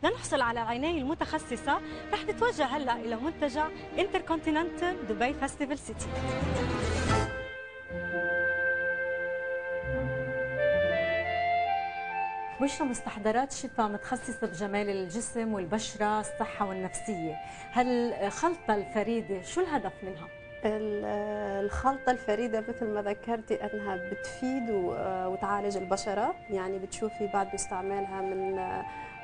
لنحصل على العناية المتخصصة رح نتوجه هلا إلى منتجع انتركونتيننتال دبي فيستيفال سيتي. بشرى مستحضرات شفاء متخصصة بجمال الجسم والبشرة، الصحة والنفسية. هالخلطة الفريدة شو الهدف منها؟ الخلطة الفريدة مثل ما ذكرتي أنها بتفيد وتعالج البشرة، يعني بتشوفي بعد استعمالها من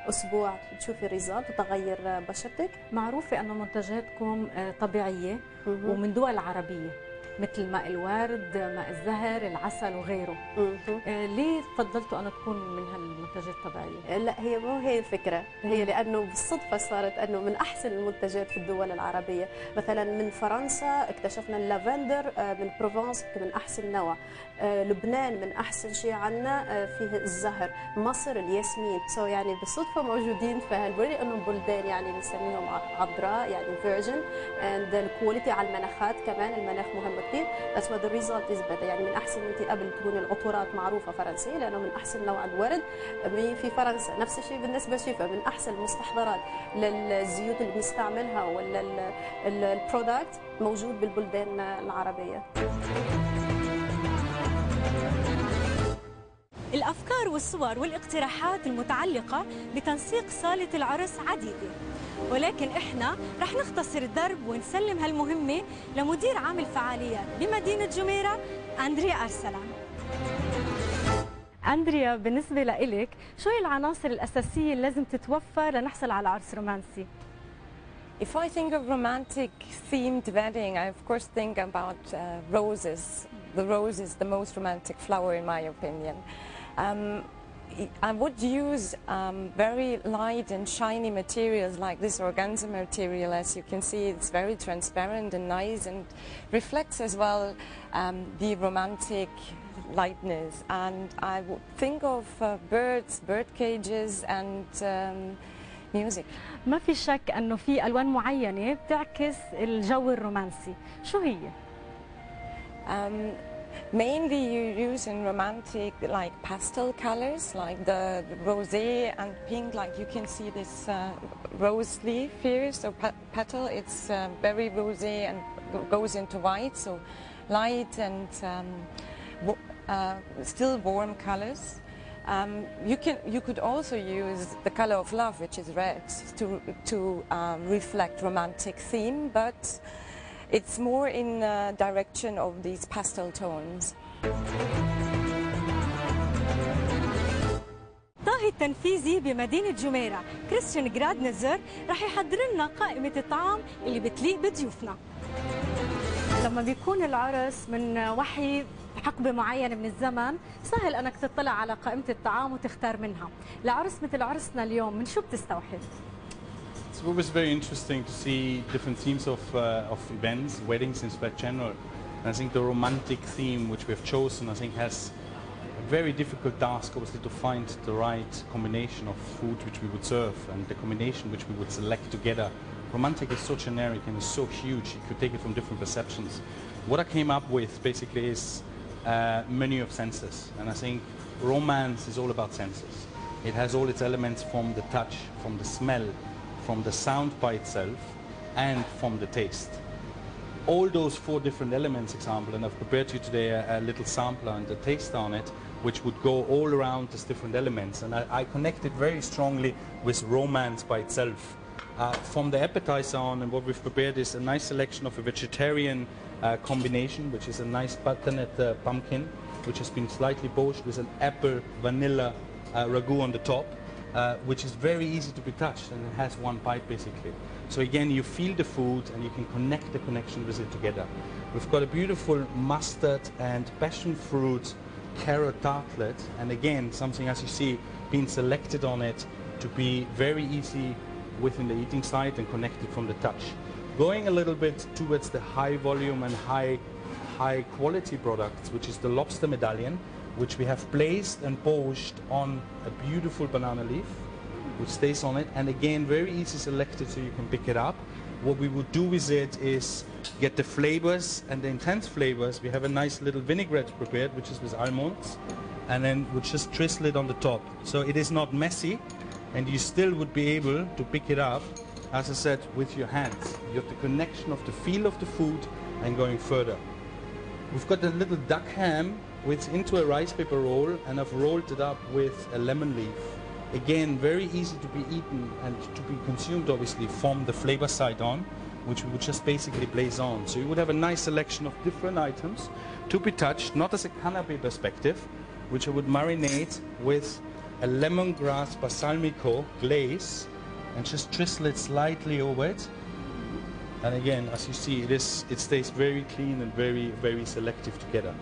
أسبوع بتشوفي ريزالت وتغير بشرتك. معروفة أن منتجاتكم طبيعية ومن دول عربية مثل ماء الورد، ماء الزهر، العسل وغيره. ليه فضلتوا أن تكون من هالمنتجات الطبيعية؟ لا، هي مو هي الفكرة، هي لأنه بالصدفة صارت أنه من أحسن المنتجات في الدول العربية. مثلا من فرنسا اكتشفنا اللافندر من بروفانس من أحسن نوع، لبنان من أحسن شيء عنا فيه الزهر، مصر الياسمين. يعني بالصدفة موجودين في هالبلد، لأنه بلدان يعني بنسميهم عذراء يعني فيرجن، and الكواليتي على المناخات كمان، المناخ مهم كثير. بس ما الريزلت از بيتر، يعني من احسن. انت قبل تكون العطورات معروفه فرنسيه لانه من احسن نوع الورد في فرنسا. نفس الشيء بالنسبه شفا، من احسن المستحضرات للزيوت اللي بنستعملها ولا البرودكت موجود بالبلدان العربيه. الأفكار والصور والاقتراحات المتعلقة بتنسيق صالة العرس عديدة، ولكن إحنا رح نختصر الدرب ونسلم هالمهمة لمدير عام الفعاليات بمدينة جميرة أندريا أرسلان. أندريا، بالنسبة لإلك شو هي العناصر الأساسية اللي لازم تتوفر لنحصل على عرس رومانسي؟ If I think of romantic themed wedding, I of course think about roses. The rose is the most romantic flower in my opinion. I would use very light and shiny materials like this organza material. As you can see, it's very transparent and nice and reflects as well the romantic lightness. And I would think of birds, bird cages and music. ما في شك أنه في ألوان معينة بتعكس الجو الرومانسي، شو هي؟ Mainly you use in romantic like pastel colors like the rosé and pink, like you can see this rose leaf here, so petal, it's very rosé and goes into white, so light and still warm colors. You could also use the color of love, which is red, to reflect romantic theme, but it's more in direction of these pastel tones. الطاهي التنفيذي بمدينة جميرة كريستيان جراد نزر رح يحضر لنا قائمة الطعام اللي بتليق بضيوفنا. لما بيكون العرس من وحي حقبة معينة من الزمن سهل أنك تطلع على قائمة الطعام وتختار منها. لعرس مثل عرسنا اليوم من شو بتستوحي؟ It's always very interesting to see different themes of events, weddings in general. And I think the romantic theme which we have chosen, I think, has a very difficult task, obviously, to find the right combination of food which we would serve and the combination which we would select together. Romantic is so generic and is so huge, you could take it from different perceptions. What I came up with basically is a menu of senses, and I think romance is all about senses. It has all its elements from the touch, from the smell, from the sound by itself, and from the taste. All those four different elements, example, and I've prepared you today a little sampler and a taste on it, which would go all around these different elements, and I connect it very strongly with romance by itself. From the appetizer on, and what we've prepared is a nice selection of a vegetarian combination, which is a nice butternut pumpkin, which has been slightly poached with an apple vanilla ragu on the top, which is very easy to be touched, and it has one bite basically. So again, you feel the food and you can connect the connection with it together. We've got a beautiful mustard and passion fruit carrot tartlet, and again, something, as you see, being selected on it to be very easy within the eating side and connected from the touch. Going a little bit towards the high volume and high quality products, which is the lobster medallion, which we have placed and poached on a beautiful banana leaf, which stays on it, and again very easy selected so you can pick it up. What we would do with it is get the flavors and the intense flavors. We have a nice little vinaigrette prepared, which is with almonds, and then we just drizzle it on the top. So it is not messy, and you still would be able to pick it up, as I said, with your hands. You have the connection of the feel of the food and going further. We've got a little duck ham into a rice paper roll, and I've rolled it up with a lemon leaf. Again, very easy to be eaten and to be consumed, obviously, from the flavor side on, which we would just basically blaze on. So you would have a nice selection of different items to be touched, not as a canapé perspective, which I would marinate with a lemongrass balsamico glaze and just drizzle it slightly over it. And again, as you see, it stays very clean and very, very selective together.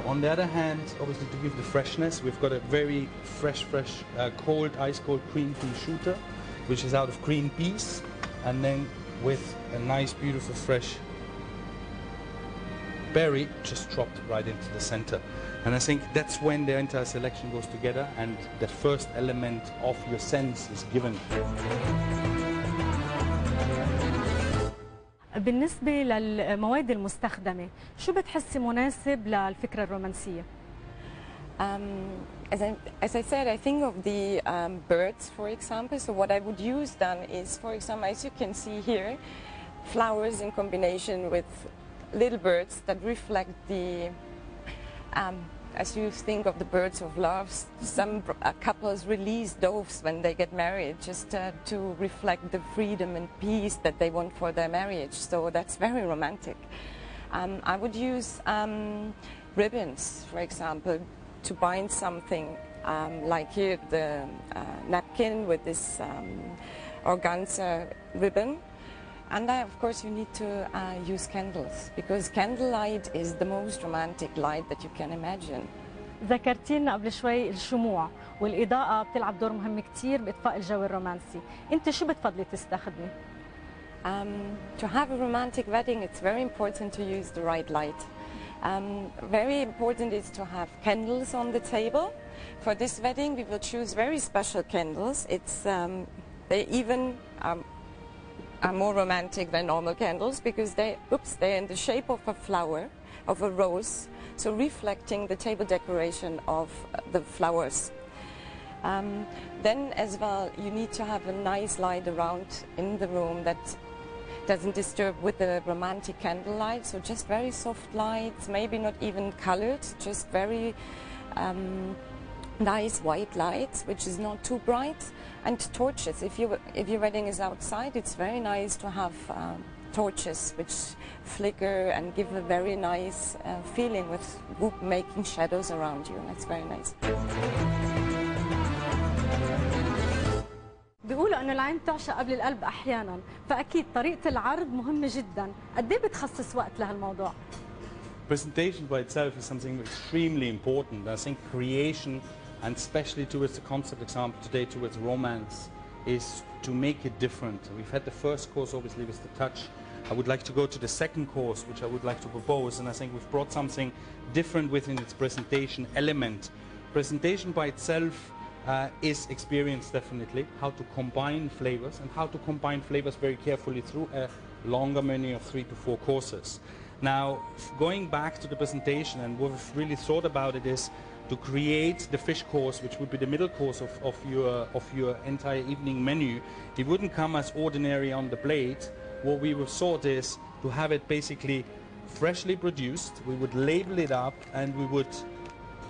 On the other hand, obviously to give the freshness, we've got a very fresh, cold, ice-cold green pea shooter, which is out of green peas, and then with a nice, beautiful, fresh berry just dropped right into the center. And I think that's when the entire selection goes together and that first element of your sense is given. بالنسبة للمواد المستخدمة، شو بتحسي مناسب للفكرة الرومانسية؟ As I said, I think of the birds, for example. So what I would use then is, for example, as you can see here, flowers in combination with little birds that reflect the, as you think of the birds of love, some couples release doves when they get married just to reflect the freedom and peace that they want for their marriage. So that's very romantic. I would use ribbons, for example, to bind something, like here the napkin with this organza ribbon. And of course you need to use candles, because candlelight is the most romantic light that you can imagine. ذكرتي لنا قبل شوي الشموع والإضاءة بتلعب دور مهم كتير بإطفاء الجو الرومانسي. أنت شو بتفضلي تستخدمي؟ To have a romantic wedding, it's very important to use the right light. Very important is to have candles on the table. For this wedding, we will choose very special candles. They even are more romantic than normal candles because they're in the shape of a flower, of a rose, so reflecting the table decoration of the flowers. Then as well, you need to have a nice light around in the room that doesn't disturb with the romantic candlelight, so just very soft lights, maybe not even colored, just very nice white lights, which is not too bright, and torches. If your wedding is outside, it's very nice to have torches which flicker and give a very nice feeling with making shadows around you. That's very nice. بيقولوا انه العين تعشق قبل القلب احيانا، فاكيد طريقه العرض مهمه جدا. قد ايه بتخصص وقت لهالموضوع؟ Presentation by itself is something extremely important. I think creation, and especially towards the concept example today, towards romance, is to make it different. We've had the first course, obviously, with the touch. I would like to go to the second course, which I would like to propose, and I think we've brought something different within its presentation element. Presentation by itself is experience, definitely, how to combine flavors and how to combine flavors very carefully through a longer menu of 3 to 4 courses. Now, going back to the presentation, and what we've really thought about it is to create the fish course, which would be the middle course of your entire evening menu. It wouldn't come as ordinary on the plate. What we would thought is to have it basically freshly produced. We would label it up and we would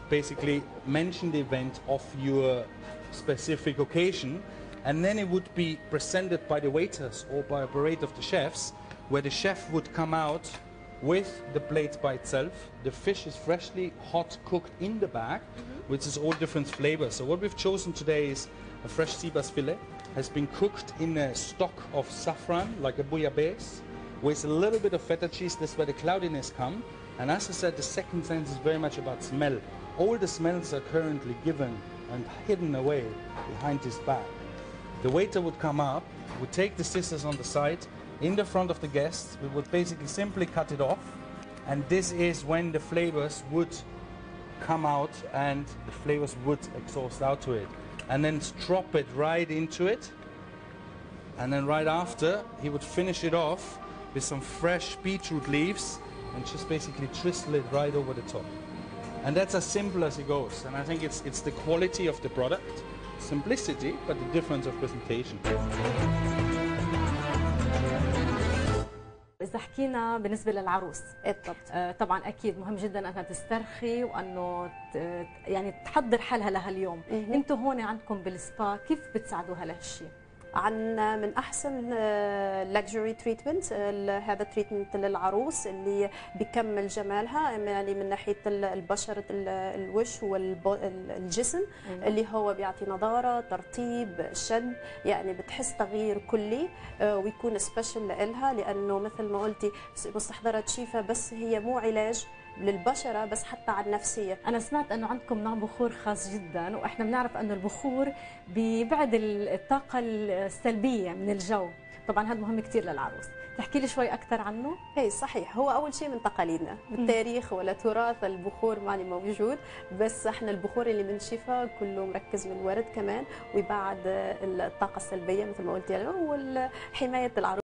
basically mention the event of your specific occasion, and then it would be presented by the waiters or by a parade of the chefs, where the chef would come out with the plate by itself. The fish is freshly hot cooked in the bag, which is all different flavors. So what we've chosen today is a fresh sea bass fillet, has been cooked in a stock of saffron, like a bouillabaisse, with a little bit of feta cheese. That's where the cloudiness comes. And as I said, the second sense is very much about smell. All the smells are currently given and hidden away behind this bag. The waiter would come up, would take the scissors on the side, in the front of the guests, we would basically simply cut it off, and this is when the flavors would come out and the flavors would exhaust out to it. And then drop it right into it, and then right after, he would finish it off with some fresh beetroot leaves and just basically drizzle it right over the top. And that's as simple as it goes. And I think it's the quality of the product. simplicity, but the difference of presentation. إذا حكينا بالنسبة للعروس بالضبط. طبعا أكيد مهم جدا أنها تسترخي وأنه يعني تحضر حالها لهاليوم. أنتوا هون عندكم بالسبا كيف بتساعدوها لهالشيء؟ عندنا من احسن لاكجري تريتمنت، هذا تريتمنت للعروس اللي بيكمل جمالها، يعني من ناحيه البشره الوش والجسم، اللي هو بيعطي نضاره، ترطيب، شد، يعني بتحس تغيير كلي ويكون سبيشل لها، لانه مثل ما قلتي مستحضرات شيفا بس هي مو علاج للبشره بس حتى على النفسيه. انا سمعت انه عندكم نوع بخور خاص جدا، واحنا بنعرف انه البخور بيبعد الطاقه السلبيه من الجو، طبعا هذا مهم كثير للعروس. تحكي لي شوي اكثر عنه؟ اي صحيح، هو اول شيء من تقاليدنا بالتاريخ ولا تراث البخور معني موجود، بس احنا البخور اللي بنشوفه كله مركز من الورد كمان، ويبعد الطاقه السلبيه مثل ما قلتي، وحمايه العروس